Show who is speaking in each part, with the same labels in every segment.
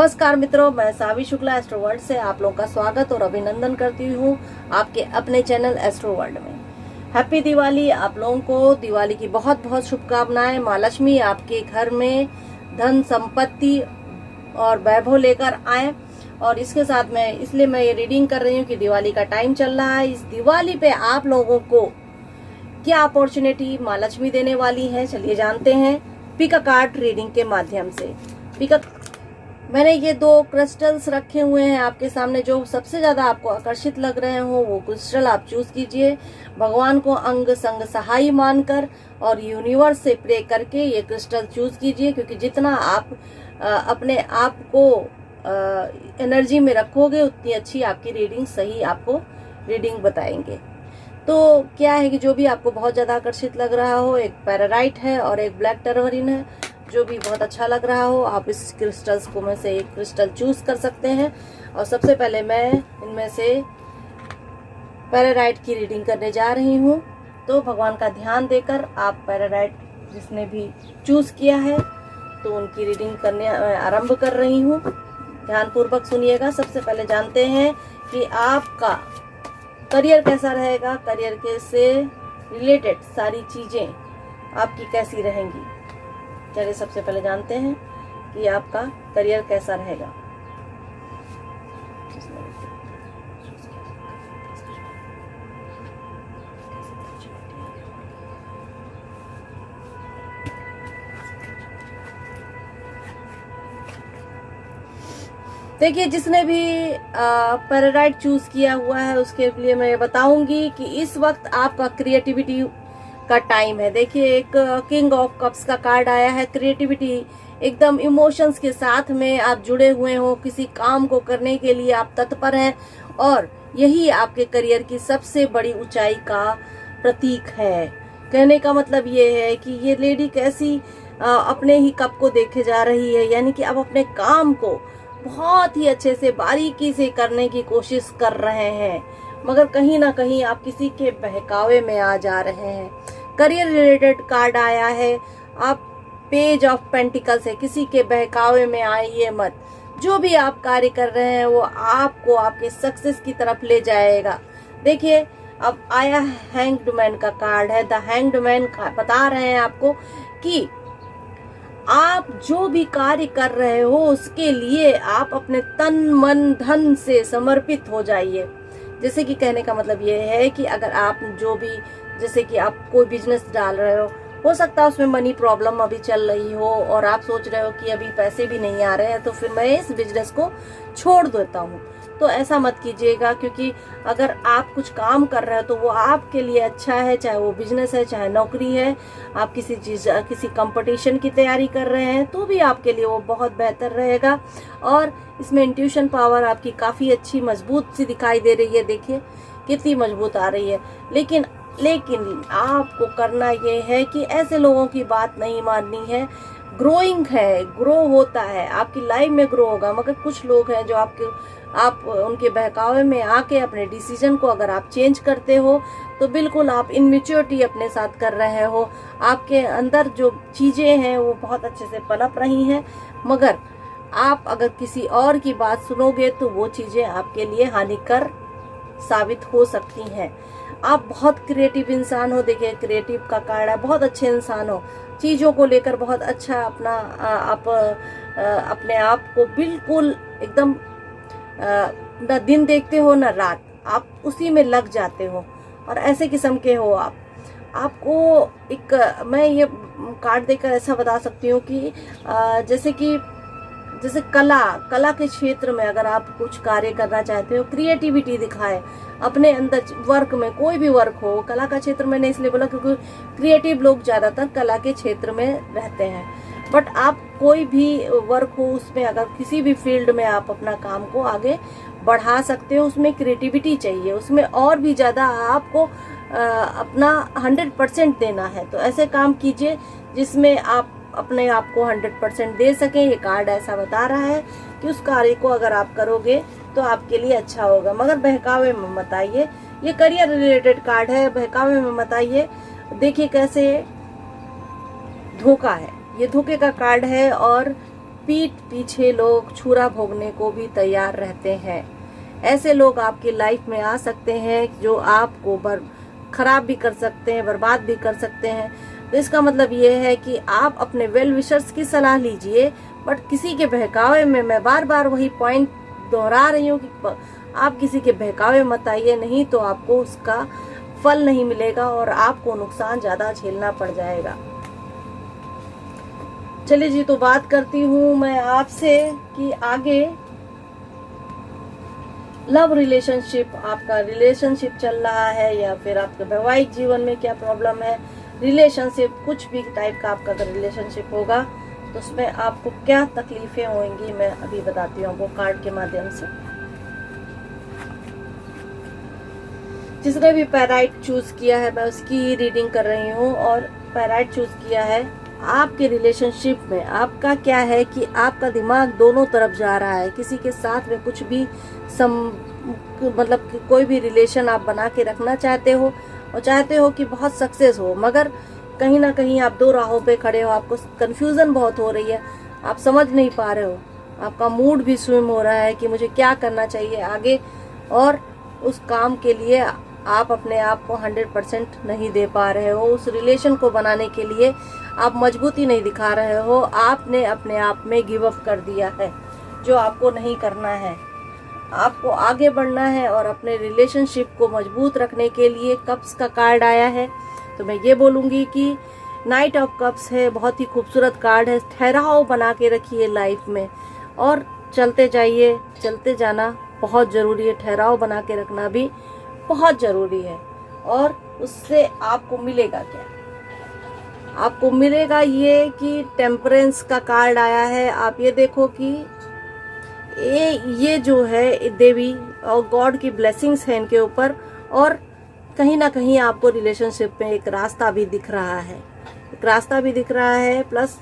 Speaker 1: नमस्कार मित्रों, मैं सावी शुक्ला एस्ट्रो वर्ल्ड से आप लोगों का स्वागत और अभिनंदन करती हूँ आपके अपने चैनल एस्ट्रो वर्ल्ड में। हैप्पी दिवाली। आप लोगों को दिवाली की बहुत बहुत शुभकामनाएं। माँ लक्ष्मी आपके घर में धन संपत्ति और वैभव लेकर आए। और इसके साथ में इसलिए मैं ये रीडिंग कर रही हूँ कि दिवाली का टाइम चल रहा है। इस दिवाली पे आप लोगों को क्या अपॉर्चुनिटी माँ लक्ष्मी देने वाली है, चलिए जानते हैं पिक अ कार्ड रीडिंग के माध्यम से। मैंने ये दो क्रिस्टल्स रखे हुए हैं आपके सामने। जो सबसे ज्यादा आपको आकर्षित लग रहे हो वो क्रिस्टल आप चूज कीजिए। भगवान को अंग संग सहाय मानकर और यूनिवर्स से प्रे करके ये क्रिस्टल चूज कीजिए, क्योंकि जितना आप अपने आप को एनर्जी में रखोगे उतनी अच्छी आपकी रीडिंग सही आपको रीडिंग बताएंगे। तो क्या है कि जो भी आपको बहुत ज्यादा आकर्षित लग रहा हो, एक पैराराइट है और एक ब्लैक टर्मरिन है, जो भी बहुत अच्छा लग रहा हो आप इस क्रिस्टल्स को में से एक क्रिस्टल चूज कर सकते हैं। और सबसे पहले मैं इनमें से पैराराइट की रीडिंग करने जा रही हूँ। तो भगवान का ध्यान देकर आप पैराराइट जिसने भी चूज किया है तो उनकी रीडिंग करने आरंभ कर रही हूँ। ध्यानपूर्वक सुनिएगा। सबसे पहले जानते हैं कि आपका करियर कैसा रहेगा, करियर के से रिलेटेड सारी चीजें आपकी कैसी रहेंगी। चलिए सबसे पहले जानते हैं कि आपका करियर कैसा रहेगा। देखिए, जिसने भी पैराराइट चूज किया हुआ है उसके लिए मैं बताऊंगी कि इस वक्त आपका क्रिएटिविटी का टाइम है। देखिए, एक किंग ऑफ कप्स का कार्ड आया है। क्रिएटिविटी एकदम इमोशंस के साथ में आप जुड़े हुए हो, किसी काम को करने के लिए आप तत्पर हैं और यही आपके करियर की सबसे बड़ी ऊंचाई का प्रतीक है। कहने का मतलब ये है कि ये लेडी कैसी अपने ही कप को देखे जा रही है, यानी कि आप अपने काम को बहुत ही अच्छे से बारीकी से करने की कोशिश कर रहे हैं, मगर कहीं ना कहीं आप किसी के बहकावे में आ जा रहे हैं। करियर रिलेटेड कार्ड आया है। आप पेज ऑफ पेंटिकल्स है, किसी के बहकावे में आइए मत। जो भी आप कार्य कर रहे हैं वो आपको आपके सक्सेस की तरफ ले जाएगा। देखिए, अब आया हैंग्ड मैन का कार्ड है। द हैंग्ड मैन बता रहे हैं आपको कि आप जो भी कार्य कर रहे हो उसके लिए आप अपने तन मन धन से समर्पित हो जाइए। जैसे कि कहने का मतलब ये है कि अगर आप जो भी, जैसे कि आप कोई बिजनेस डाल रहे हो सकता है उसमें मनी प्रॉब्लम अभी चल रही हो और आप सोच रहे हो कि अभी पैसे भी नहीं आ रहे हैं तो फिर मैं इस बिजनेस को छोड़ देता हूँ। तो ऐसा मत कीजिएगा, क्योंकि अगर आप कुछ काम कर रहे हो तो वो आपके लिए अच्छा है, चाहे वो बिजनेस है चाहे नौकरी है। आप किसी कंपटीशन की तैयारी कर रहे हैं तो भी आपके लिए वो बहुत बेहतर रहेगा। और इसमें इंट्यूशन पावर आपकी काफी अच्छी मजबूत सी दिखाई दे रही है। देखिए कितनी मजबूत आ रही है। लेकिन आपको करना ये है कि ऐसे लोगों की बात नहीं माननी है। ग्रोइंग है, ग्रो होता है, आपकी लाइफ में ग्रो होगा, मगर कुछ लोग हैं जो आप उनके बहकावे में आके अपने डिसीजन को अगर आप चेंज करते हो तो बिल्कुल आप इनमेच्योरिटी अपने साथ कर रहे हो। आपके अंदर जो चीजें हैं वो बहुत अच्छे से पनप रही हैं, मगर आप अगर किसी और की बात सुनोगे तो वो चीजें आपके लिए हानिकर साबित हो सकती हैं। आप बहुत क्रिएटिव इंसान हो। देखिए, क्रिएटिव का कार्ड है, बहुत अच्छे इंसान हो, चीजों को लेकर बहुत अच्छा अपने आप को बिल्कुल एकदम न दिन देखते हो न रात, आप उसी में लग जाते हो और ऐसे किस्म के हो आप। आपको मैं ये कार्ड देकर ऐसा बता सकती हूँ कि जैसे कला के क्षेत्र में अगर आप कुछ कार्य करना चाहते हो, क्रिएटिविटी दिखाए अपने अंदर। वर्क में कोई भी वर्क हो, कला का क्षेत्र मैंने इसलिए बोला क्योंकि क्रिएटिव लोग ज्यादातर कला के क्षेत्र में रहते हैं। बट आप कोई भी वर्क हो उसमें अगर किसी भी फील्ड में आप अपना काम को आगे बढ़ा सकते हो, उसमें क्रिएटिविटी चाहिए, उसमें और भी ज्यादा आपको अपना 100% देना है। तो ऐसे काम कीजिए जिसमें आप अपने आप को 100% दे सकें। ये कार्ड ऐसा बता रहा है कि उस कार्य को अगर आप करोगे तो आपके लिए अच्छा होगा, मगर बहकावे में मत आइए। ये करियर रिलेटेड कार्ड है, बहकावे में मत आइए। देखिए कैसे धोखा है, ये धोखे का कार्ड है और पीठ पीछे लोग छुरा भोगने को भी तैयार रहते हैं। ऐसे लोग आपकी लाइफ में आ सकते हैं जो आपको खराब भी कर सकते हैं, बर्बाद भी कर सकते हैं। तो इसका मतलब ये है कि आप अपने वेल विशर्स की सलाह लीजिए, बट किसी के बहकावे में, मैं बार बार वही पॉइंट दोहरा रही हूँ कि आप किसी के बहकावे मत आइए, नहीं तो आपको उसका फल नहीं मिलेगा और आपको नुकसान ज्यादा झेलना पड़ जाएगा। चलिए जी, तो बात करती हूँ मैं आपसे कि आगे लव रिलेशनशिप, आपका रिलेशनशिप चल रहा है या फिर आपके वैवाहिक जीवन में क्या प्रॉब्लम है, रिलेशनशिप कुछ भी टाइप का आपका अगर रिलेशनशिप होगा तो उसमें आपको क्या तकलीफें होंगी, मैं अभी बताती हूँ आपको कार्ड के माध्यम से। जिसने भी पैराइट चूज किया है मैं उसकी रीडिंग कर रही हूँ, और पैराइट चूज किया है आपके रिलेशनशिप में आपका क्या है कि आपका दिमाग दोनों तरफ जा रहा है। किसी के साथ में कुछ भी मतलब कि कोई भी रिलेशन आप बना के रखना चाहते हो और चाहते हो कि बहुत सक्सेस हो, मगर कहीं ना कहीं आप दो राहों पे खड़े हो, आपको कंफ्यूजन बहुत हो रही है, आप समझ नहीं पा रहे हो, आपका मूड भी स्विम हो रहा है कि मुझे क्या करना चाहिए आगे, और उस काम के लिए आप अपने आप को 100% नहीं दे पा रहे हो। उस रिलेशन को बनाने के लिए आप मजबूती नहीं दिखा रहे हो, आपने अपने आप में गिव अप कर दिया है, जो आपको नहीं करना है। आपको आगे बढ़ना है और अपने रिलेशनशिप को मजबूत रखने के लिए कप्स का कार्ड आया है, तो मैं ये बोलूँगी कि नाइट ऑफ कप्स है, बहुत ही खूबसूरत कार्ड है। ठहराव बना के रखिए लाइफ में और चलते जाइए, चलते जाना बहुत ज़रूरी है, ठहराव बना के रखना भी बहुत ज़रूरी है। और उससे आपको मिलेगा क्या? आपको मिलेगा ये कि टेम्परेंस का कार्ड आया है। आप ये देखो कि ये जो है देवी और गॉड की ब्लेसिंग्स है इनके ऊपर, और कहीं ना कहीं आपको रिलेशनशिप में एक रास्ता भी दिख रहा है, एक रास्ता भी दिख रहा है, प्लस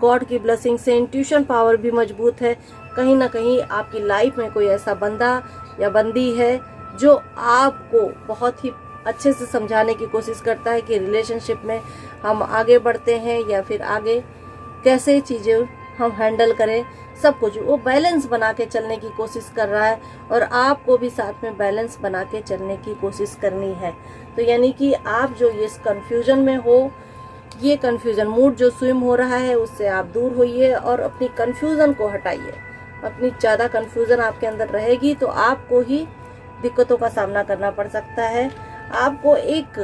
Speaker 1: गॉड की ब्लेसिंग से इंट्यूशन पावर भी मजबूत है। कहीं ना कहीं आपकी लाइफ में कोई ऐसा बंदा या बंदी है जो आपको बहुत ही अच्छे से समझाने की कोशिश करता है कि रिलेशनशिप में हम आगे बढ़ते हैं या फिर आगे कैसे चीज़ें हम हैंडल करें, सब कुछ वो बैलेंस बना के चलने की कोशिश कर रहा है, और आपको भी साथ में बैलेंस बना के चलने की कोशिश करनी है। तो यानी कि आप जो ये कंफ्यूजन में हो, ये कंफ्यूजन मूड जो स्विम हो रहा है उससे आप दूर होइए और अपनी कंफ्यूजन को हटाइए। अपनी ज़्यादा कंफ्यूजन आपके अंदर रहेगी तो आपको ही दिक्कतों का सामना करना पड़ सकता है। आपको एक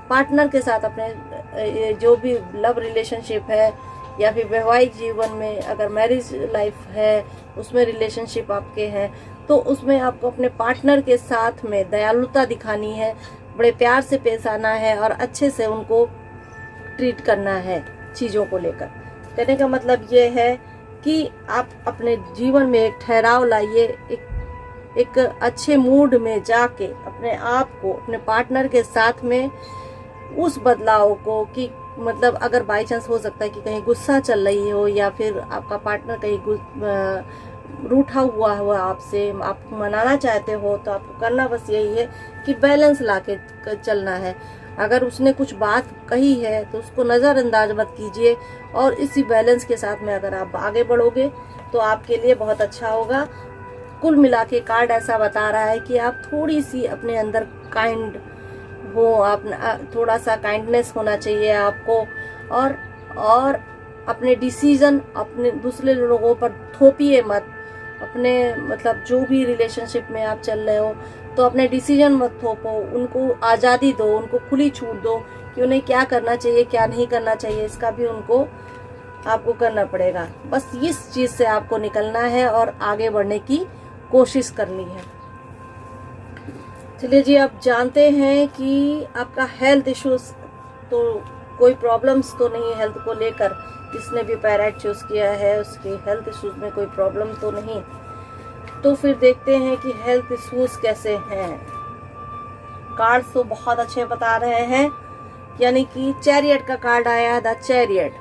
Speaker 1: पार्टनर के साथ अपने जो भी लव रिलेशनशिप है या फिर वैवाहिक जीवन में अगर मैरिज लाइफ है उसमें रिलेशनशिप आपके हैं, तो उसमें आपको अपने पार्टनर के साथ में दयालुता दिखानी है, बड़े प्यार से पेश आना है और अच्छे से उनको ट्रीट करना है चीज़ों को लेकर। कहने का मतलब ये है कि आप अपने जीवन में एक ठहराव लाइए, एक अच्छे मूड में जाके अपने आप को अपने पार्टनर के साथ में उस बदलाव को कि मतलब अगर बाई चांस हो सकता है कि कहीं गुस्सा चल रही हो या फिर आपका पार्टनर कहीं रूठा हुआ हो आपसे, आप मनाना चाहते हो, तो आपको करना बस यही है कि बैलेंस लाके चलना है। अगर उसने कुछ बात कही है तो उसको नज़रअंदाज मत कीजिए, और इसी बैलेंस के साथ में अगर आप आगे बढ़ोगे तो आपके लिए बहुत अच्छा होगा। कुल मिला के कार्ड ऐसा बता रहा है कि आप थोड़ी सी अपने अंदर काइंड हो, आप थोड़ा सा काइंडनेस होना चाहिए आपको, और अपने डिसीजन अपने दूसरे लोगों पर थोपिए मत। अपने मतलब जो भी रिलेशनशिप में आप चल रहे हो तो अपने डिसीजन मत थोपो, उनको आज़ादी दो, उनको खुली छूट दो कि उन्हें क्या करना चाहिए क्या नहीं करना चाहिए, इसका भी उनको आपको करना पड़ेगा। बस इस चीज़ से आपको निकलना है और आगे बढ़ने की कोशिश करनी है। चलिए जी, आप जानते हैं कि आपका हेल्थ इश्यूज तो कोई प्रॉब्लम्स तो नहीं है हेल्थ को लेकर। जिसने भी पैराइट चूज किया है उसके हेल्थ इश्यूज में कोई प्रॉब्लम तो नहीं। तो फिर देखते हैं कि हेल्थ इश्यूज कैसे हैं। कार्ड तो बहुत अच्छे बता रहे हैं, यानी कि चैरियट का कार्ड आया, द चैरियट।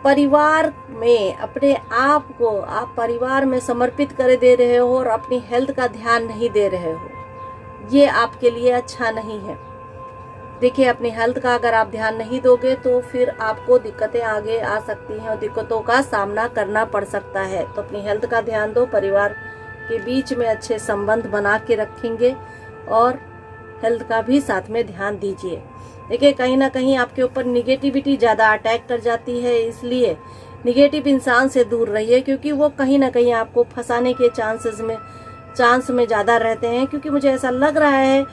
Speaker 1: परिवार में अपने आप को आप परिवार में समर्पित कर दे रहे हो और अपनी हेल्थ का ध्यान नहीं दे रहे हो, ये आपके लिए अच्छा नहीं है। देखिए, अपनी हेल्थ का अगर आप ध्यान नहीं दोगे तो फिर आपको दिक्कतें आगे आ सकती हैं और दिक्कतों का सामना करना पड़ सकता है। तो अपनी हेल्थ का ध्यान दो, परिवार के बीच में अच्छे संबंध बना के रखेंगे और हेल्थ का भी साथ में ध्यान दीजिए। देखिए, कहीं ना कहीं आपके ऊपर निगेटिविटी ज़्यादा अटैक कर जाती है, इसलिए निगेटिव इंसान से दूर रहिए, क्योंकि वो कहीं ना कहीं आपको फंसाने के चांस में ज़्यादा रहते हैं। क्योंकि मुझे ऐसा लग रहा है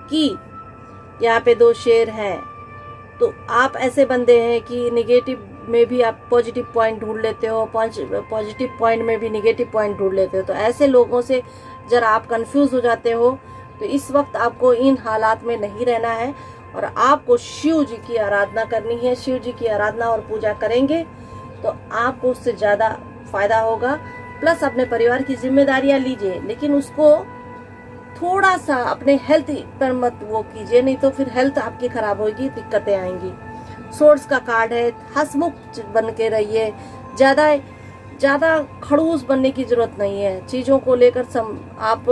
Speaker 1: कि यहाँ पे 2 शेर हैं, तो आप ऐसे बंदे हैं कि निगेटिव में भी आप पॉजिटिव पॉइंट ढूंढ लेते हो, पॉजिटिव पॉइंट में भी निगेटिव पॉइंट ढूंढ लेते हो। तो ऐसे लोगों से जरा आप कंफ्यूज हो जाते हो। तो इस वक्त आपको इन हालात में नहीं रहना है और आपको शिव जी की आराधना करनी है। शिव जी की आराधना और पूजा करेंगे तो आपको उससे ज़्यादा फायदा होगा। प्लस अपने परिवार की जिम्मेदारियां लीजिए, लेकिन उसको थोड़ा सा अपने हेल्थ पर मत वो कीजिए, नहीं तो फिर हेल्थ आपकी खराब होगी, दिक्कतें आएंगी। सोर्स का कार्ड है, हंसमुख बन के रहिए, ज्यादा खड़ूस बनने की जरूरत नहीं है। चीजों को लेकर आप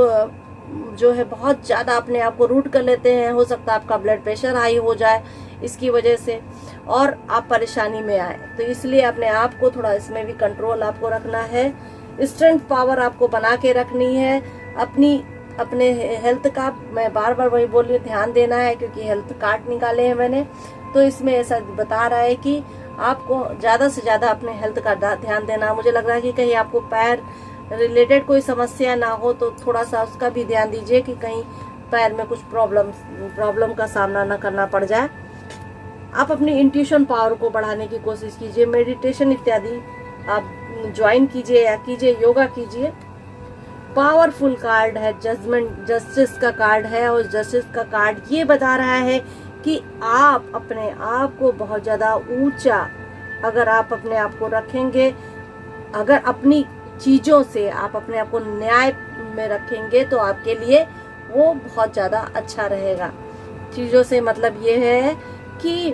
Speaker 1: जो है बहुत ज्यादा अपने आप को रूट कर लेते हैं। हो सकता है आपका ब्लड प्रेशर हाई हो जाए इसकी वजह से और आप परेशानी में आए। तो इसलिए अपने आप को थोड़ा इसमें भी कंट्रोल आपको रखना है। स्ट्रेंथ पावर आपको बना के रखनी है। अपने हेल्थ का मैं बार बार वही बोल रही हूँ, ध्यान देना है, क्योंकि हेल्थ कार्ड निकाले हैं मैंने, तो इसमें ऐसा बता रहा है कि आपको ज्यादा से ज्यादा अपने हेल्थ का ध्यान देना। मुझे लग रहा है कि कहीं आपको पैर रिलेटेड कोई समस्या ना हो, तो थोड़ा सा उसका भी ध्यान दीजिए कि कहीं पैर में कुछ प्रॉब्लम का सामना ना करना पड़ जाए। आप अपनी इंट्यूशन पावर को बढ़ाने की कोशिश कीजिए, मेडिटेशन इत्यादि आप ज्वाइन कीजिए या योगा कीजिए। पावरफुल कार्ड है, जस्टिस का कार्ड है, और जस्टिस का कार्ड ये बता रहा है कि आप अपने आप को बहुत ज्यादा ऊंचा अगर आप अपने आप को रखेंगे, अगर अपनी चीजों से आप अपने आप को न्याय में रखेंगे तो आपके लिए वो बहुत ज्यादा अच्छा रहेगा। चीजों से मतलब ये है कि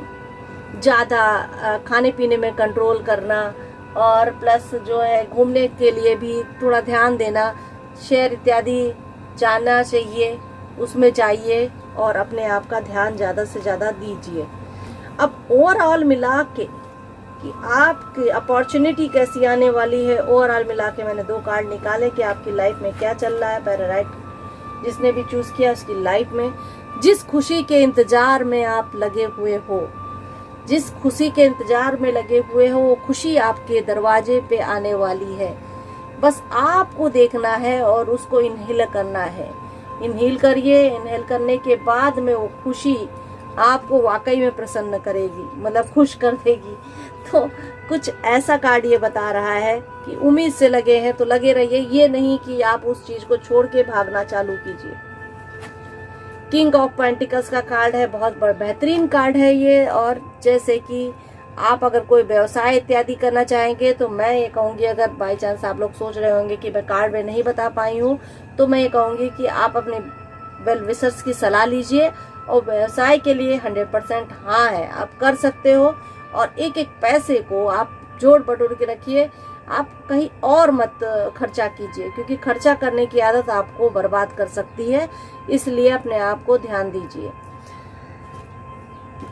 Speaker 1: ज्यादा खाने पीने में कंट्रोल करना, और प्लस जो है घूमने के लिए भी थोड़ा ध्यान देना, शेयर इत्यादि जानना चाहिए, उसमें जाइए और अपने आप का ध्यान ज़्यादा से ज़्यादा दीजिए। अब ओवरऑल मिला के कि आपकी अपॉर्चुनिटी कैसी आने वाली है, ओवरऑल मिला के मैंने 2 कार्ड निकाले कि आपकी लाइफ में क्या चल रहा है। पैराराइट जिसने भी चूज किया उसकी लाइफ में जिस खुशी के इंतजार में आप लगे हुए हो, जिस खुशी के इंतजार में लगे हुए हो, वो खुशी आपके दरवाजे पे आने वाली है। बस आपको देखना है और उसको इनहेल करना है। इनहेल करिए, इनहेल करने के बाद में वो खुशी आपको वाकई में प्रसन्न करेगी, मतलब खुश कर देगी। तो कुछ ऐसा कार्ड ये बता रहा है कि उम्मीद से लगे हैं तो लगे रहिए, ये नहीं कि आप उस चीज को छोड़ के भागना चालू कीजिए। किंग ऑफ पेंटिकल्स का कार्ड है, बहुत बेहतरीन कार्ड है ये। और जैसे कि आप अगर कोई व्यवसाय इत्यादि करना चाहेंगे तो मैं ये कहूंगी, अगर बाई चांस आप लोग सोच रहे होंगे कि मैं कार्ड में नहीं बता पाई हूँ, तो मैं ये कहूंगी कि आप अपने वेल विशर्स की सलाह लीजिए और व्यवसाय के लिए 100% हाँ है, आप कर सकते हो। और एक एक पैसे को आप जोड़ बटोर के रखिए, आप कहीं और मत खर्चा कीजिए, क्योंकि खर्चा करने की आदत आपको बर्बाद कर सकती है। इसलिए अपने आप को ध्यान दीजिए।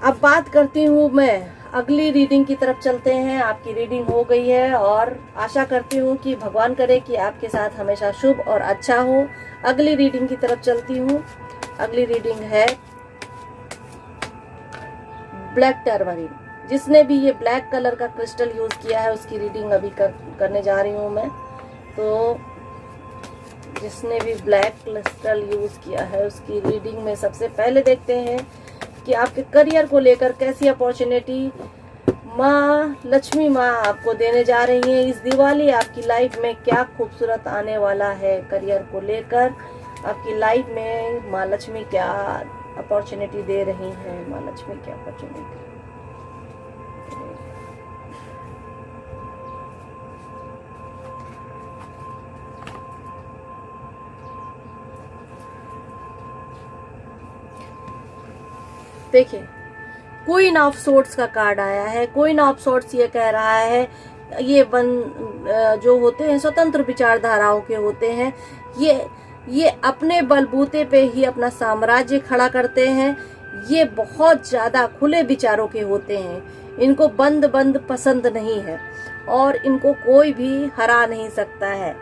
Speaker 1: अब बात करती हूँ मैं अगली रीडिंग की तरफ चलते हैं। आपकी रीडिंग हो गई है और आशा करती हूँ कि भगवान करे कि आपके साथ हमेशा शुभ और अच्छा हो। अगली रीडिंग की तरफ चलती हूँ। अगली रीडिंग है ब्लैक टर्मरिन। जिसने भी ये ब्लैक कलर का क्रिस्टल यूज किया है उसकी रीडिंग अभी करने जा रही हूँ मैं। तो जिसने भी ब्लैक क्रिस्टल यूज किया है उसकी रीडिंग में सबसे पहले देखते हैं कि आपके करियर को लेकर कैसी अपॉर्चुनिटी माँ लक्ष्मी माँ आपको देने जा रही है। इस दिवाली आपकी लाइफ में क्या खूबसूरत आने वाला है। करियर को लेकर आपकी लाइफ में माँ लक्ष्मी क्या अपॉर्चुनिटी दे रही है। माँ लक्ष्मी क्या अपॉर्चुनिटी, देखिए क्वीन ऑफ सोर्ड्स का कार्ड आया है। क्वीन ऑफ सोर्ड्स ये कह रहा है, ये जो होते हैं स्वतंत्र विचारधाराओं के होते हैं, ये अपने बलबूते पे ही अपना साम्राज्य खड़ा करते हैं। ये बहुत ज्यादा खुले विचारों के होते हैं, इनको बंद बंद पसंद नहीं है और इनको कोई भी हरा नहीं सकता है।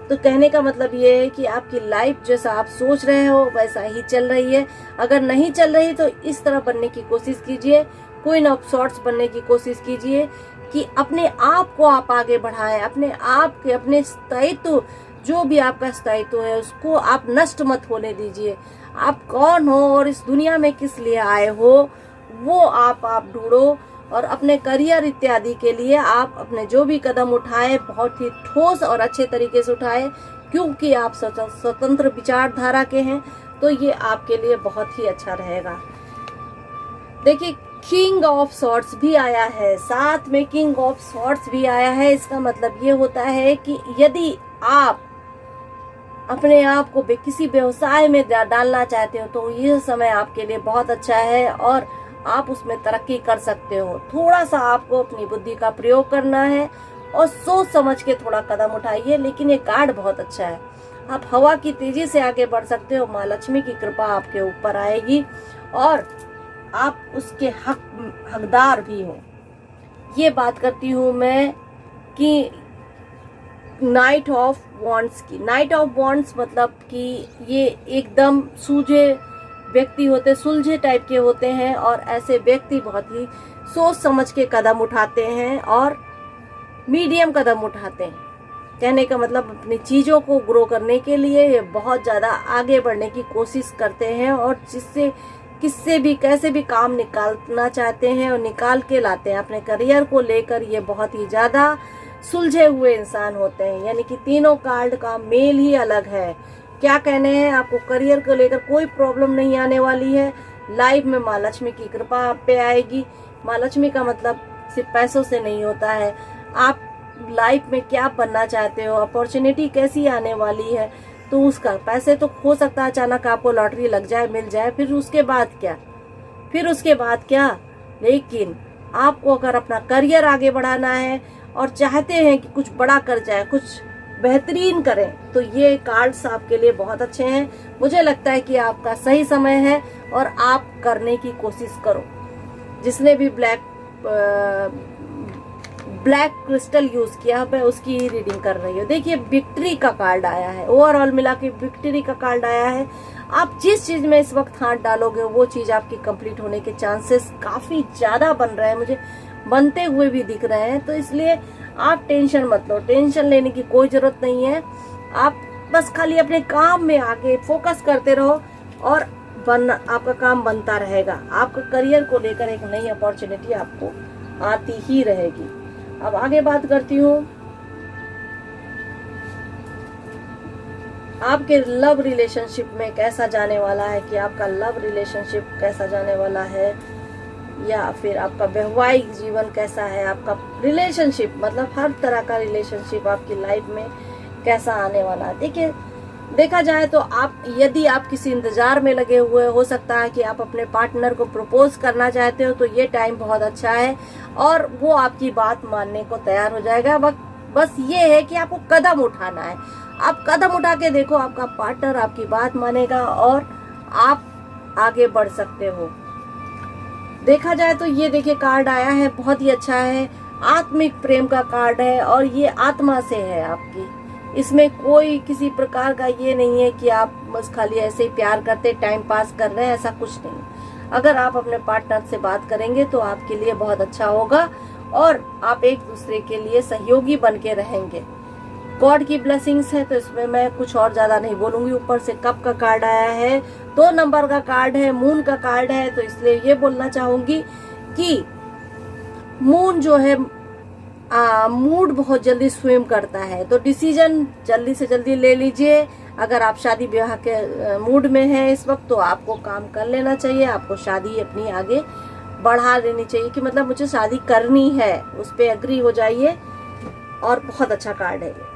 Speaker 1: तो कहने का मतलब ये है कि आपकी लाइफ जैसा आप सोच रहे हो वैसा ही चल रही है। अगर नहीं चल रही तो इस तरह बनने की कोशिश कीजिए, क्वीन ऑफ सॉर्ट्स बनने की कोशिश कीजिए कि अपने आप को आप आगे बढ़ाएं, अपने आप के अपने स्थायित्व, जो भी आपका स्थायित्व है उसको आप नष्ट मत होने दीजिए। आप कौन हो और इस दुनिया में किस लिए आए हो वो आप ढूंढो और अपने करियर इत्यादि के लिए आप अपने जो भी कदम उठाए बहुत ही ठोस और अच्छे तरीके से उठाए, क्योंकि आप स्वतंत्र विचारधारा के हैं तो ये आपके लिए बहुत ही अच्छा रहेगा। देखिए किंग ऑफ सॉर्ट्स भी आया है, साथ में किंग ऑफ सॉर्ट्स भी आया है। इसका मतलब ये होता है कि यदि आप अपने आप को किसी व्यवसाय में डालना चाहते हो तो यह समय आपके लिए बहुत अच्छा है और आप उसमें तरक्की कर सकते हो। थोड़ा सा आपको अपनी बुद्धि का प्रयोग करना है और सोच समझ के थोड़ा कदम उठाइए, लेकिन ये कार्ड बहुत अच्छा है। आप हवा की तेजी से आगे बढ़ सकते हो, माँ लक्ष्मी की कृपा आपके ऊपर आएगी और आप उसके हकदार भी हो। ये बात करती हूँ मैं कि नाइट ऑफ वॉन्ड्स की। नाइट ऑफ वॉन्ड्स मतलब कि ये एकदम सूझे व्यक्ति होते, सुलझे टाइप के होते हैं और ऐसे व्यक्ति बहुत ही सोच समझ के कदम उठाते हैं और मीडियम कदम उठाते हैं। कहने का मतलब अपनी चीजों को ग्रो करने के लिए ये बहुत ज्यादा आगे बढ़ने की कोशिश करते हैं और जिससे किससे भी कैसे भी काम निकालना चाहते हैं और निकाल के लाते हैं। अपने करियर को लेकर ये बहुत ही ज्यादा सुलझे हुए इंसान होते हैं, यानी कि तीनों कार्ड का मेल ही अलग है। क्या कहने हैं, आपको करियर को लेकर कोई प्रॉब्लम नहीं आने वाली है। लाइफ में माँ लक्ष्मी की कृपा आप पे आएगी। माँ लक्ष्मी का मतलब सिर्फ पैसों से नहीं होता है। आप लाइफ में क्या बनना चाहते हो, अपॉर्चुनिटी कैसी आने वाली है, तो उसका पैसे तो हो सकता है अचानक आपको लॉटरी लग जाए, मिल जाए, फिर उसके बाद क्या। लेकिन आपको अगर अपना करियर आगे बढ़ाना है और चाहते हैं कि कुछ बड़ा कर जाए, कुछ बेहतरीन करें, तो ये कार्ड्स आपके लिए बहुत अच्छे हैं। मुझे लगता है कि आपका सही समय है और आप करने की कोशिश करो। जिसने भी ब्लैक क्रिस्टल यूज किया, मैं उसकी ही रीडिंग कर रही हूँ। देखिए विक्ट्री का कार्ड आया है, ओवरऑल मिला के विक्ट्री का कार्ड आया है। आप जिस चीज में इस वक्त हाथ डालोगे वो चीज आपकी कंप्लीट होने के चांसेस काफी ज्यादा बन रहे हैं, मुझे बनते हुए भी दिख रहे हैं। तो इसलिए आप टेंशन मत लो, टेंशन लेने की कोई जरूरत नहीं है। आप बस खाली अपने काम में आगे फोकस करते रहो और आपका काम बनता रहेगा। आपका करियर को लेकर एक नई अपॉर्चुनिटी आपको आती ही रहेगी। अब आगे बात करती हूँ आपके लव रिलेशनशिप में कैसा जाने वाला है, कि आपका लव रिलेशनशिप कैसा जाने वाला है या फिर आपका वैवाहिक जीवन कैसा है। आपका रिलेशनशिप मतलब हर तरह का रिलेशनशिप आपकी लाइफ में कैसा आने वाला है। देखिए देखा जाए तो यदि आप किसी इंतजार में लगे हुए, हो सकता है कि आप अपने पार्टनर को प्रपोज करना चाहते हो, तो ये टाइम बहुत अच्छा है और वो आपकी बात मानने को तैयार हो जाएगा। बस ये है कि आपको कदम उठाना है। आप कदम उठा के देखो, आपका पार्टनर आपकी बात मानेगा और आप आगे बढ़ सकते हो। देखा जाए तो ये देखिए कार्ड आया है, बहुत ही अच्छा है। आत्मिक प्रेम का कार्ड है और ये आत्मा से है आपकी। इसमें कोई किसी प्रकार का ये नहीं है कि आप बस खाली ऐसे ही प्यार करते टाइम पास कर रहे हैं, ऐसा कुछ नहीं। अगर आप अपने पार्टनर से बात करेंगे तो आपके लिए बहुत अच्छा होगा और आप एक दूसरे के लिए सहयोगी बन के रहेंगे। गॉड की ब्लेसिंग्स है, तो इसमें मैं कुछ और ज्यादा नहीं बोलूंगी। ऊपर से कप का कार्ड आया है, 2 नंबर का कार्ड है, मून का कार्ड है, तो इसलिए ये बोलना चाहूंगी कि मून जो है मूड बहुत जल्दी स्विम करता है, तो डिसीजन जल्दी से जल्दी ले लीजिए। अगर आप शादी ब्याह के मूड में हैं इस वक्त तो आपको काम कर लेना चाहिए। आपको शादी अपनी आगे बढ़ा लेनी चाहिए कि मतलब मुझे शादी करनी है, उस पे एग्री हो जाइए और बहुत अच्छा कार्ड है ये।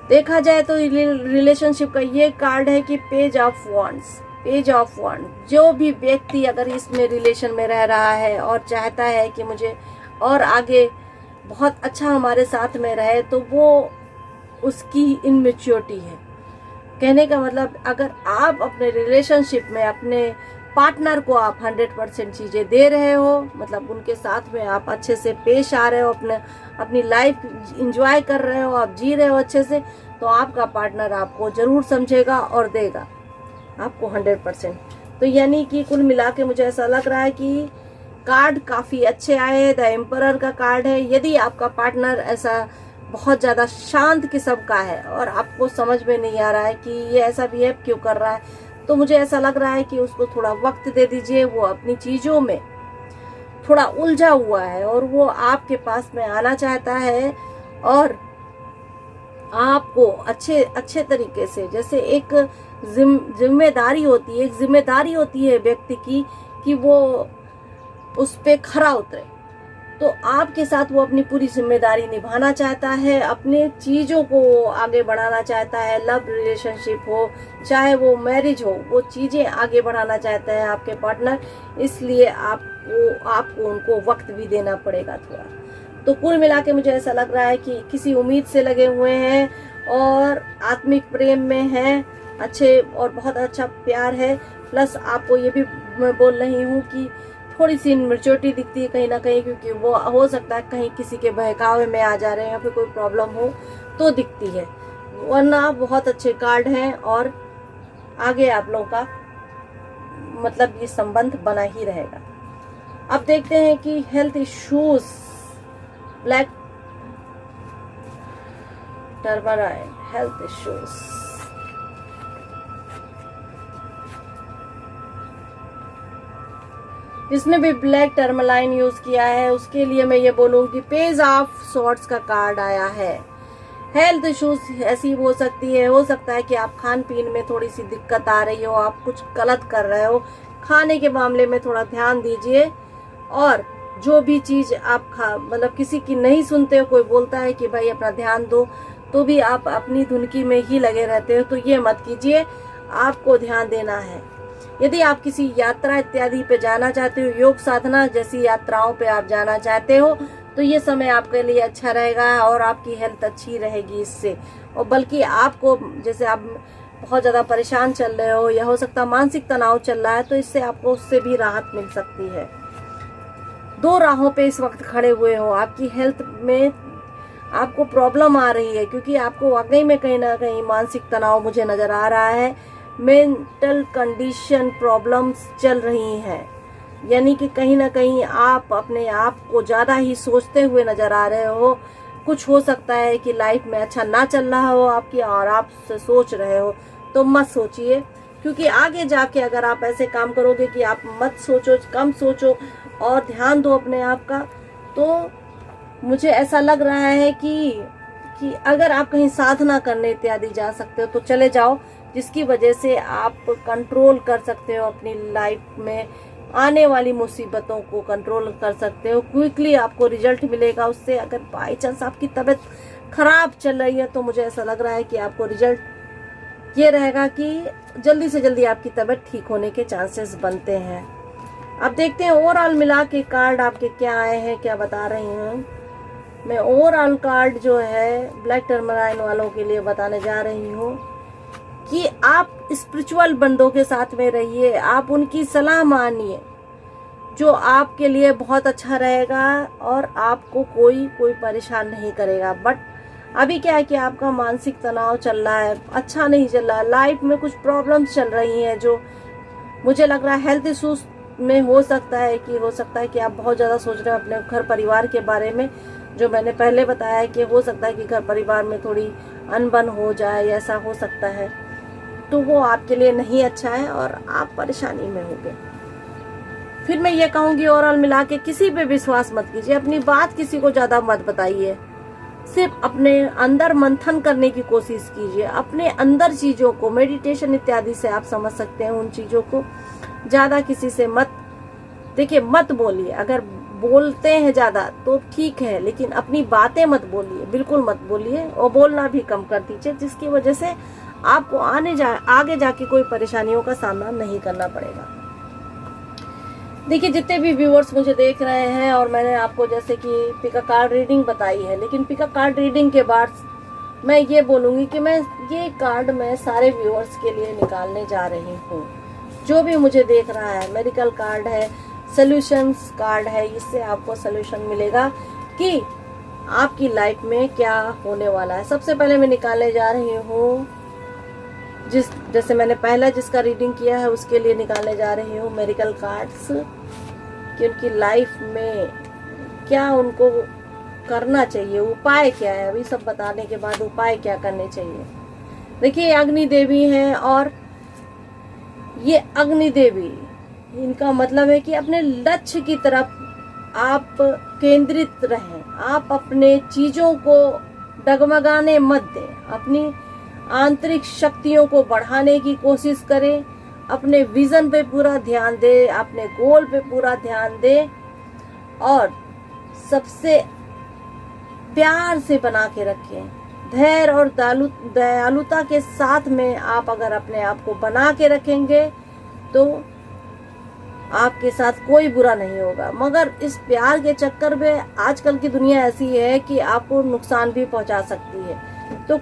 Speaker 1: देखा जाए तो रिलेशनशिप का ये कार्ड है कि page of wands. Page of wand, जो भी व्यक्ति अगर इसमें रिलेशन में रह रहा है और चाहता है कि मुझे और आगे बहुत अच्छा हमारे साथ में रहे, तो वो उसकी इनमेच्योरिटी है। कहने का मतलब अगर आप अपने रिलेशनशिप में अपने पार्टनर को आप 100% चीजें दे रहे हो, मतलब उनके साथ में आप अच्छे से पेश आ रहे हो, अपनी लाइफ एंजॉय कर रहे हो, आप जी रहे हो अच्छे से, तो आपका पार्टनर आपको जरूर समझेगा और देगा आपको 100%। तो यानी कि कुल मिला के मुझे ऐसा लग रहा है कि कार्ड काफी अच्छे आए हैं। द एम्परर का कार्ड है। यदि आपका पार्टनर ऐसा बहुत ज्यादा शांत किस्म का है और आपको समझ में नहीं आ रहा है कि ये ऐसा बिहेव क्यों कर रहा है, तो मुझे ऐसा लग रहा है कि उसको थोड़ा वक्त दे दीजिए। वो अपनी चीजों में थोड़ा उलझा हुआ है और वो आपके पास में आना चाहता है और आपको अच्छे तरीके से, जैसे एक जिम्मेदारी होती है, एक जिम्मेदारी होती है व्यक्ति की कि वो उस पे खरा उतरे, तो आपके साथ वो अपनी पूरी जिम्मेदारी निभाना चाहता है, अपने चीजों को आगे बढ़ाना चाहता है। लव रिलेशनशिप हो चाहे वो मैरिज हो, वो चीजें आगे बढ़ाना चाहता है आपके पार्टनर। इसलिए आपको उनको वक्त भी देना पड़ेगा थोड़ा। तो कुल मिला के मुझे ऐसा लग रहा है कि किसी उम्मीद से लगे हुए हैं और आत्मिक प्रेम में हैं, अच्छे और बहुत अच्छा प्यार है। प्लस आपको ये भी मैं बोल रही हूँ कि थोड़ी सी मैच्योरिटी दिखती है कहीं ना कहीं, क्योंकि वो हो सकता है कहीं किसी के बहकावे में आ जा रहे हैं या फिर कोई प्रॉब्लम हो तो दिखती है, वरना बहुत अच्छे कार्ड हैं और आगे आप लोगों का मतलब ये संबंध बना ही रहेगा। अब देखते हैं कि health issues, black tourmaline, health issues. जिसने भी ब्लैक टर्मलाइन यूज किया है उसके लिए मैं ये बोलूंगी पेज ऑफ सॉर्ट्स का कार्ड आया है। हेल्थ इश्यूज ऐसी हो सकता है कि आप खान पीन में थोड़ी सी दिक्कत आ रही हो, आप कुछ गलत कर रहे हो, खाने के मामले में थोड़ा ध्यान दीजिए। और जो भी चीज आप मतलब किसी की नहीं सुनते हो, कोई बोलता है कि भाई अपना ध्यान दो, तो भी आप अपनी धुनकी में ही लगे रहते हो, तो ये मत कीजिए, आपको ध्यान देना है। यदि आप किसी यात्रा इत्यादि पे जाना चाहते हो, योग साधना जैसी यात्राओं पे आप जाना चाहते हो, तो ये समय आपके लिए अच्छा रहेगा और आपकी हेल्थ अच्छी रहेगी इससे। और बल्कि आपको, जैसे आप बहुत ज्यादा परेशान चल रहे हो या हो सकता है मानसिक तनाव चल रहा है, तो इससे आपको उससे भी राहत मिल सकती है। दो राहों पे इस वक्त खड़े हुए हो, आपकी हेल्थ में आपको प्रॉब्लम आ रही है क्योंकि आपको वाकई में कहीं ना कहीं मानसिक तनाव मुझे नजर आ रहा है, मेंटल कंडीशन प्रॉब्लम्स चल रही हैं, यानी कि कहीं ना कहीं आप अपने आप को ज्यादा ही सोचते हुए नजर आ रहे हो। कुछ हो सकता है कि लाइफ में अच्छा ना चल रहा हो आपकी और आप सोच रहे हो, तो मत सोचिए, क्योंकि आगे जाके अगर आप ऐसे काम करोगे कि आप मत सोचो, कम सोचो और ध्यान दो अपने आप का, तो मुझे ऐसा लग रहा है कि अगर आप कहीं साधना करने इत्यादि जा सकते हो तो चले जाओ, जिसकी वजह से आप कंट्रोल कर सकते हो अपनी लाइफ में आने वाली मुसीबतों को कंट्रोल कर सकते हो। क्विकली आपको रिजल्ट मिलेगा उससे। अगर बाई चांस आपकी तबीयत खराब चल रही है तो मुझे ऐसा लग रहा है कि आपको रिजल्ट ये रहेगा कि जल्दी से जल्दी आपकी तबीयत ठीक होने के चांसेस बनते हैं। अब देखते हैं ओवरऑल मिला के कार्ड आपके क्या आए हैं, क्या बता रही हूँ मैं। ओवरऑल कार्ड जो है ब्लैक टर्मराइन वालों के लिए बताने जा रही हूँ कि आप स्पिरिचुअल बंदों के साथ में रहिए, आप उनकी सलाह मानिए, जो आपके लिए बहुत अच्छा रहेगा और आपको कोई परेशान नहीं करेगा। बट अभी क्या है कि आपका मानसिक तनाव चल रहा है, अच्छा नहीं चल रहा है, लाइफ में कुछ प्रॉब्लम्स चल रही हैं जो मुझे लग रहा है हेल्थ इश्यूज में हो सकता है कि आप बहुत ज़्यादा सोच रहे हो अपने घर परिवार के बारे में, जो मैंने पहले बताया है कि हो सकता है कि घर परिवार में थोड़ी अनबन हो जाए, ऐसा हो सकता है, तो वो आपके लिए नहीं अच्छा है और आप परेशानी में होंगे। फिर मैं ये कहूंगी ओवरऑल मिला के किसी पे विश्वास मत कीजिए, अपनी बात किसी को ज्यादा मत बताइए, सिर्फ अपने अंदर मंथन करने की कोशिश कीजिए, अपने अंदर चीजों को मेडिटेशन इत्यादि से आप समझ सकते हैं उन चीजों को। ज्यादा किसी से मत देखिए, मत बोलिए, अगर बोलते हैं ज्यादा तो ठीक है, लेकिन अपनी बातें मत बोलिए, बिल्कुल मत बोलिए, और बोलना भी कम कर दीजिए, जिसकी वजह से आपको आगे जाके कोई परेशानियों का सामना नहीं करना पड़ेगा। देखिए जितने भी व्यूअर्स मुझे देख रहे हैं, और मैंने आपको जैसे कि पिका कार्ड रीडिंग बताई है, लेकिन पिका कार्ड रीडिंग के बाद मैं ये बोलूंगी कि मैं ये कार्ड मैं सारे व्यूअर्स के लिए निकालने जा रही हूँ। जो भी मुझे देख रहा है, मेडिकल कार्ड है, सॉल्यूशंस कार्ड है, इससे आपको सॉल्यूशन मिलेगा कि आपकी लाइफ में क्या होने वाला है। सबसे पहले मैं निकालने जा रही हूँ, जैसे मैंने पहला जिसका रीडिंग किया है उसके लिए निकालने जा रही हूँ मेडिकल कार्ड्स, कि उनकी लाइफ में क्या उनको करना चाहिए, उपाय क्या है। अभी सब बताने के बाद उपाय क्या करने चाहिए। देखिए, अग्नि देवी हैं, और ये अग्नि देवी, इनका मतलब है कि अपने लक्ष्य की तरफ आप केंद्रित रहें। आप अपने चीजों को डगमगाने मत दें, अपनी आंतरिक शक्तियों को बढ़ाने की कोशिश करें, अपने विजन पे पूरा ध्यान दें, अपने गोल पे पूरा ध्यान दें, और सबसे प्यार से बना के रखें। धैर्य और दयालुता के साथ में आप अगर अपने आप को बना के रखेंगे तो आपके साथ कोई बुरा नहीं होगा। मगर इस प्यार के चक्कर में आजकल की दुनिया ऐसी है कि आपको नुकसान भी पहुंचा सकती है। तो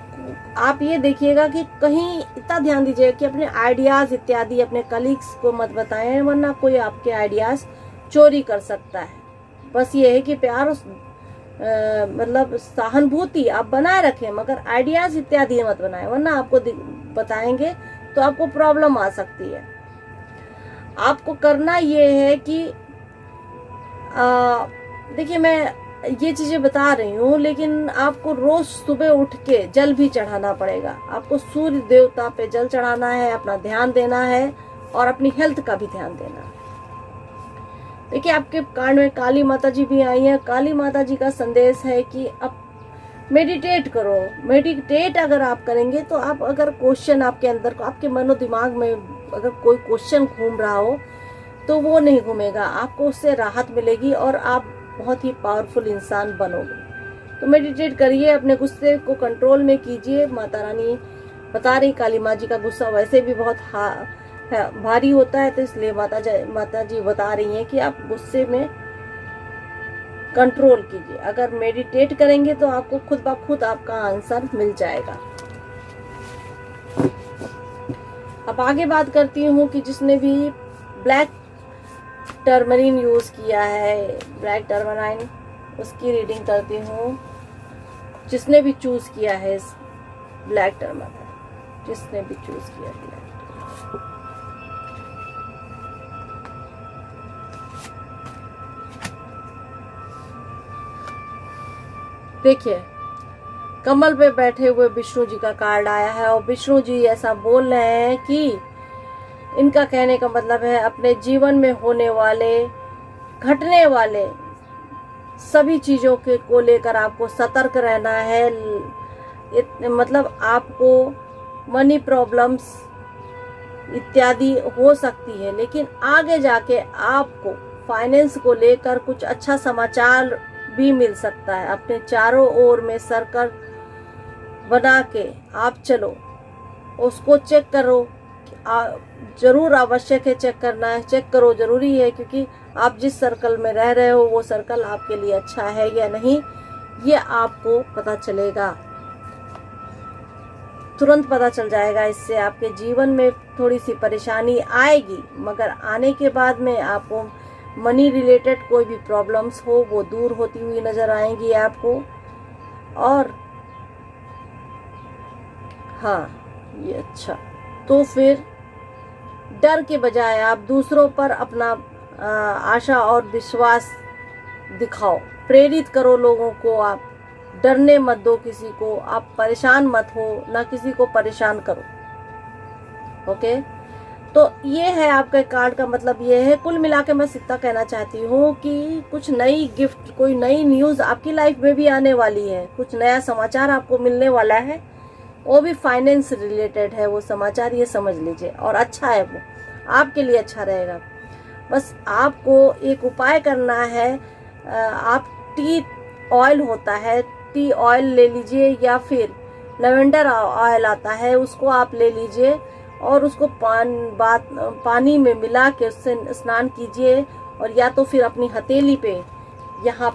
Speaker 1: आप ये देखिएगा कि कहीं इतना ध्यान दीजिएगा कि अपने आइडियाज इत्यादि अपने कलीग्स को मत बताएं, वरना कोई आपके आइडियाज चोरी कर सकता है। बस ये है कि प्यार मतलब सहानुभूति आप बनाए रखें, मगर आइडियाज इत्यादि मत बनाएं, वरना आपको बताएंगे तो आपको प्रॉब्लम आ सकती है। आपको करना ये है कि देखिए, मैं ये चीजें बता रही हूँ, लेकिन आपको रोज सुबह उठ के जल भी चढ़ाना पड़ेगा। आपको सूर्य देवता पे जल चढ़ाना है, अपना ध्यान देना है, और अपनी हेल्थ का भी ध्यान देना है। देखिए, आपके कार्ड में काली माता जी भी आई है। काली माता जी का संदेश है कि आप मेडिटेट करो। मेडिटेट अगर आप करेंगे तो आप, अगर क्वेश्चन आपके अंदर, आपके मनो दिमाग में अगर कोई क्वेश्चन घूम रहा हो तो वो नहीं घूमेगा, आपको उससे राहत मिलेगी और आप बहुत ही पावरफुल इंसान बनोगे। तो मेडिटेट करिए, अपने गुस्से को कंट्रोल में कीजिए। माता रानी बता रही, काली माँ जी का गुस्सा वैसे भी बहुत भारी होता है, तो इसलिए माता जी बता रही हैं कि आप गुस्से में कंट्रोल कीजिए। अगर मेडिटेट करेंगे तो आपको खुद ब खुद आपका आंसर मिल जाएगा। अब आगे बात करती हूँ कि जिसने भी ब्लैक टर्मरिन यूज किया है, ब्लैक टर्मराइन, उसकी रीडिंग करती हूँ। जिसने भी चूज किया है ब्लैक टर्मराइन, जिसने भी चूज किया ब्लैक, देखिए, कमल पे बैठे हुए विष्णु जी का कार्ड आया है, और विष्णु जी ऐसा बोल रहे हैं कि इनका कहने का मतलब है अपने जीवन में होने वाले, घटने वाले सभी चीजों के को लेकर आपको सतर्क रहना है। मतलब आपको मनी प्रॉब्लम्स इत्यादि हो सकती है, लेकिन आगे जाके आपको फाइनेंस को लेकर कुछ अच्छा समाचार भी मिल सकता है। अपने चारों ओर में सर्कल बना के आप चलो, उसको चेक करो। जरूर आवश्यक है चेक करना है, चेक करो, जरूरी है, क्योंकि आप जिस सर्कल में रह रहे हो वो सर्कल आपके लिए अच्छा है या नहीं, ये आपको पता चलेगा, तुरंत पता चल जाएगा। इससे आपके जीवन में थोड़ी सी परेशानी आएगी, मगर आने के बाद में आपको मनी रिलेटेड कोई भी प्रॉब्लम्स हो वो दूर होती हुई नजर आएंगी आपको। और हाँ, ये अच्छा, तो फिर डर के बजाय आप दूसरों पर अपना आशा और विश्वास दिखाओ, प्रेरित करो लोगों को। आप डरने मत दो किसी को, आप परेशान मत हो, ना किसी को परेशान करो। ओके, तो ये है आपके कार्ड का मतलब ये है। कुल मिला के मैं इतना कहना चाहती हूँ कि कुछ नई गिफ्ट, कोई नई न्यूज आपकी लाइफ में भी आने वाली है, कुछ नया समाचार आपको मिलने वाला है, वो भी फाइनेंस रिलेटेड है वो समाचार, ये समझ लीजिए, और अच्छा है, वो आपके लिए अच्छा रहेगा। बस आपको एक उपाय करना है। आप टी ऑयल होता है, टी ऑयल ले लीजिए, या फिर लेवेंडर ऑयल आता है, उसको आप ले लीजिए और उसको पानी में मिला के उससे स्नान कीजिए, और या तो फिर अपनी हथेली पे यहाँ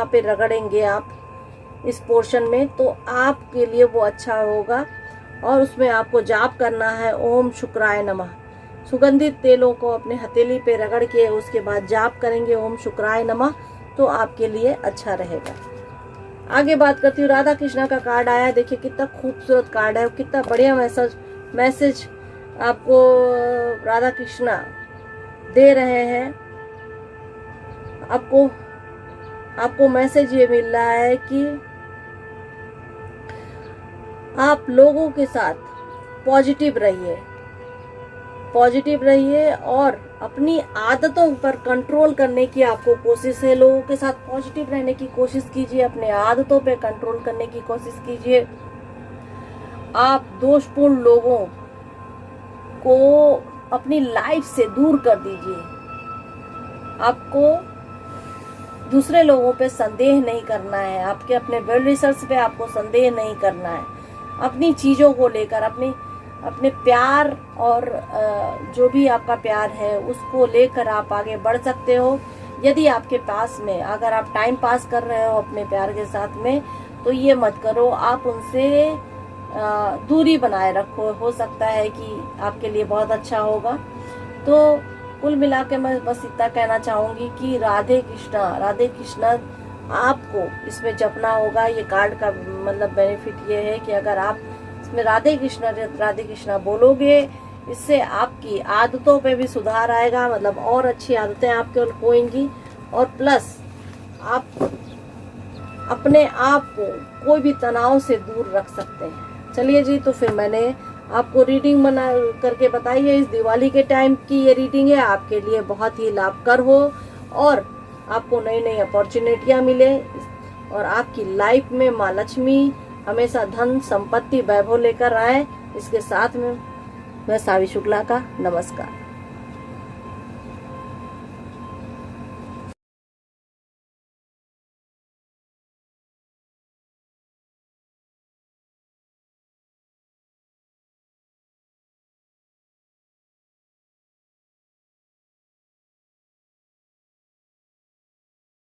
Speaker 1: पे रगड़ेंगे आप इस पोर्शन में, तो आपके लिए वो अच्छा होगा। और उसमें आपको जाप करना है, ओम शुक्राय नमः। सुगंधित तेलों को अपने हथेली पे रगड़ के उसके बाद जाप करेंगे ओम शुक्राय नमः, तो आपके लिए अच्छा रहेगा। आगे बात करती हूँ, राधा कृष्णा का कार्ड आया। देखिए कितना खूबसूरत कार्ड है, कितना बढ़िया मैसेज आपको राधा कृष्णा दे रहे हैं। आपको मैसेज ये मिल रहा है कि आप लोगों के साथ पॉजिटिव रहिए और अपनी आदतों पर कंट्रोल करने की आपको कोशिश है। लोगों के साथ पॉजिटिव रहने की कोशिश कीजिए, अपने आदतों पे कंट्रोल करने की कोशिश कीजिए। आप दोषपूर्ण लोगों को अपनी लाइफ से दूर कर दीजिए। आपको दूसरे लोगों पे संदेह नहीं करना है, आपके अपने वेल विशर्स पे आपको संदेह नहीं करना है। अपनी चीजों को लेकर अपने प्यार और जो भी आपका प्यार है उसको लेकर आप आगे बढ़ सकते हो। यदि आपके पास में अगर आप टाइम पास कर रहे हो अपने प्यार के साथ में, तो ये मत करो, आप उनसे दूरी बनाए रखो। हो सकता है कि आपके लिए बहुत अच्छा होगा। तो कुल मिला के मैं बस इतना कहना चाहूंगी कि राधे कृष्णा आपको इसमें जपना होगा। ये कार्ड का मतलब बेनिफिट ये है कि अगर आप इसमें राधे कृष्णा बोलोगे, इससे आपकी आदतों पे भी सुधार आएगा, मतलब और अच्छी आदतें आपके होंगी, और प्लस आप अपने आप को कोई भी तनाव से दूर रख सकते हैं। चलिए जी, तो फिर मैंने आपको रीडिंग बना करके बताई है। इस दिवाली के टाइम की ये रीडिंग है, आपके लिए बहुत ही लाभकर हो और आपको नई नई अपॉर्चुनिटियां मिले और आपकी लाइफ में माँ लक्ष्मी हमेशा धन संपत्ति वैभव लेकर आए। इसके साथ में मैं सावी शुक्ला का नमस्कार।